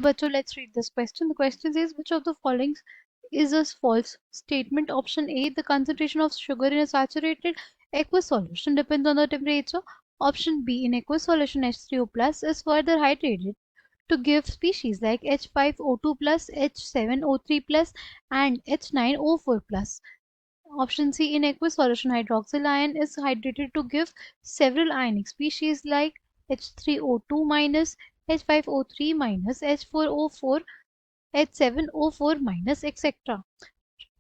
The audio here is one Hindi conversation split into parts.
तो बच्चों let's read this question. The question is which of the following is a false statement? Option A, the concentration of sugar in a saturated aqueous solution depends on the temperature. Option B, in aqueous solution H3O plus is further hydrated to give species like H5O2 plus, H7O3 plus and H9O4 plus. Option C, in aqueous solution hydroxyl ion is hydrated to give several ionic species like H3O2 minus, H5O3 minus, H4O4, H7O4 minus, etc.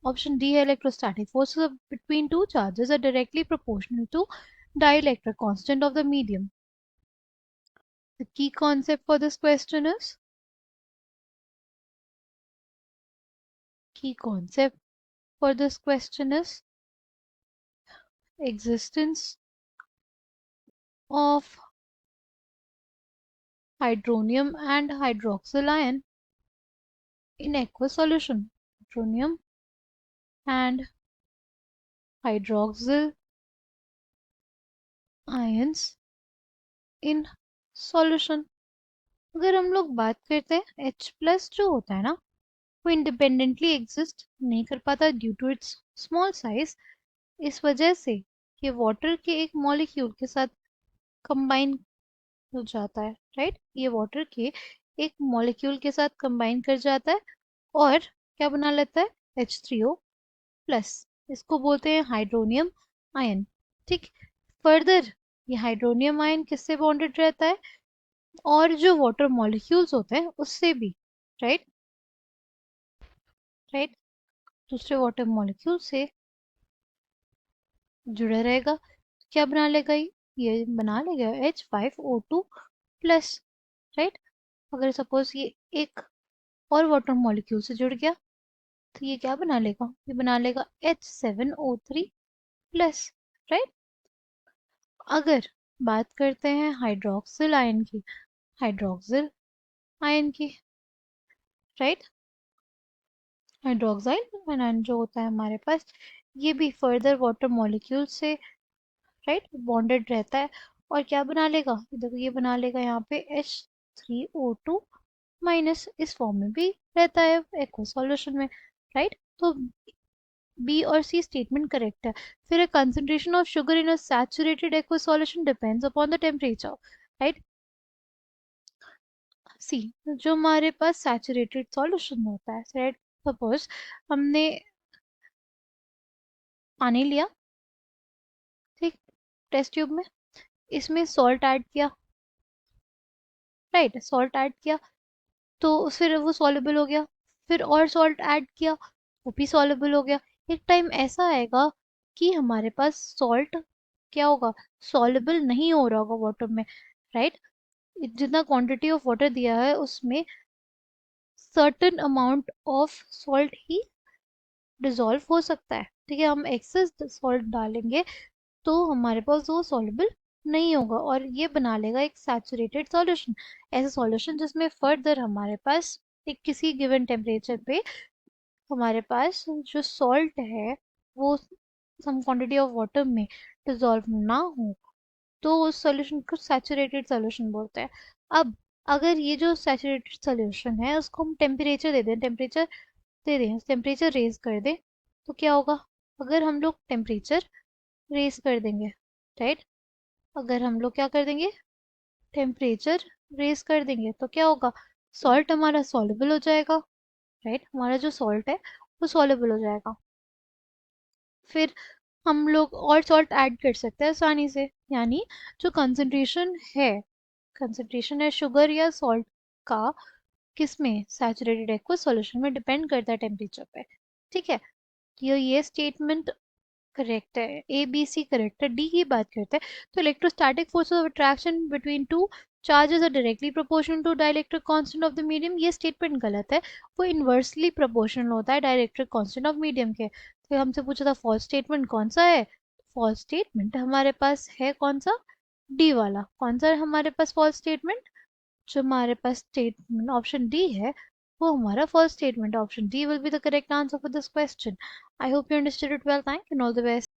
Option D, electrostatic forces between two charges are directly proportional to dielectric constant of the medium. The key concept for this question is existence of hydronium and hydroxyl ion in aqueous solution. Hydronium and hydroxyl ions in solution. अगर हम लोग बात करते हैं H प्लस जो होता है ना, वो इंडिपेंडेंटली एग्जिस्ट नहीं कर पाता due to its small size. इस वजह से ये वाटर के एक मॉलिक्यूल के साथ कंबाइन हो जाता है. राइट, ये वाटर के एक मॉलिक्यूल के साथ कंबाइन कर जाता है और क्या बना लेता है, H3O प्लस. इसको बोलते हैं हाइड्रोनियम आयन. ठीक, फर्दर ये हाइड्रोनियम आयन किससे बॉन्डेड रहता है, और जो वाटर मॉलिक्यूल्स होते हैं उससे भी. राइट, राइट, दूसरे वाटर मॉलिक्यूल से जुड़ा रहेगा. क्या बना लेगा, ये बना लेगा H5O2 प्लस. राइट, अगर सपोज ये एक और वाटर मॉलिक्यूल से जुड़ गया तो ये क्या बना लेगा, ये बना लेगा H7O3 प्लस. राइट, अगर बात करते हैं हाइड्रोक्सिल आयन की, राइट, हाइड्रोक्साइल आयन जो होता है हमारे पास, ये भी फर्दर वाटर मॉलिक्यूल से राइट बॉन्डेड रहता है और क्या बना लेगा, देखो ये बना लेगा यहाँ पे H3O2 माइनस. इस फॉर्म में भी रहता है एक्वस सॉल्यूशन में. राइट, तो बी और सी स्टेटमेंट करेक्ट है. फिर concentration of sugar in a saturated aqueous solution depends upon the temperature. Right, C जो हमारे पास सैचुरेटेड सॉल्यूशन होता है, राइट, सपोज हमने पानी लिया, ठीक, टेस्ट ट्यूब में, इसमें सॉल्ट ऐड किया. राइट, सॉल्ट ऐड किया तो फिर वो सॉल्युबल हो गया. फिर और सॉल्ट ऐड किया, वो भी सॉल्युबल हो गया. एक टाइम ऐसा आएगा कि हमारे पास सॉल्ट क्या होगा, सॉल्युबल नहीं हो रहा होगा वाटर में. राइट, जितना क्वांटिटी ऑफ वाटर दिया है उसमें certain amount of salt he dissolve हो सकता है. ठीक है, हम एक्सेस सॉल्ट डालेंगे तो हमारे पास वो सॉल्युबल नहीं होगा और ये बना लेगा एक सैचुरेटेड सॉल्यूशन. ऐसा सॉल्यूशन जिसमें फर्दर हमारे पास एक किसी गिवन टेम्परेचर पे हमारे पास जो सॉल्ट है वो सम क्वांटिटी ऑफ वाटर में डिजॉल्व ना हो, तो उस सॉल्यूशन को सैचुरेटेड सॉल्यूशन बोलते हैं. अब अगर ये जो सैचुरेटेड सॉल्यूशन है उसको हम टेम्परेचर रेज कर दें तो क्या होगा, अगर हम लोग टेम्परेचर रेज कर देंगे, राइट, अगर हम लोग क्या कर देंगे, टेम्परेचर रेज कर देंगे तो क्या होगा, सॉल्ट हमारा सॉल्युबल हो जाएगा. राइट, हमारा जो सॉल्ट है वो सॉल्युबल हो जाएगा. फिर हम लोग और सॉल्ट ऐड कर सकते हैं आसानी से. यानी जो कंसंट्रेशन है शुगर या सॉल्ट का, किस में, सैचुरेटेड एक्वस सॉल्यूशन में, डिपेंड करता है टेम्परेचर पे. ठीक है, तो ये स्टेटमेंट करेक्ट है, ए बी सी करेक्ट है. डी की बात करते हैं तो electrostatic force of attraction between two charges are directly proportional to dielectric constant of the medium. ये स्टेटमेंट गलत है, वो इन्वर्सली प्रोपोर्शनल होता है डाइलेक्ट्रिक कांस्टेंट ऑफ मीडियम के. तो हमसे पूछा था फॉल्स स्टेटमेंट कौन सा है, फॉल्स स्टेटमेंट हमारे पास है कौन सा, डी वाला. कौन सा है हमारे पास फॉल्स स्टेटमेंट, जो हमारे पास स्टेटमेंट ऑप्शन डी है वो हमारा first statement. Option D will be the correct answer for this question. I hope you understood it well. Thank you and all the best.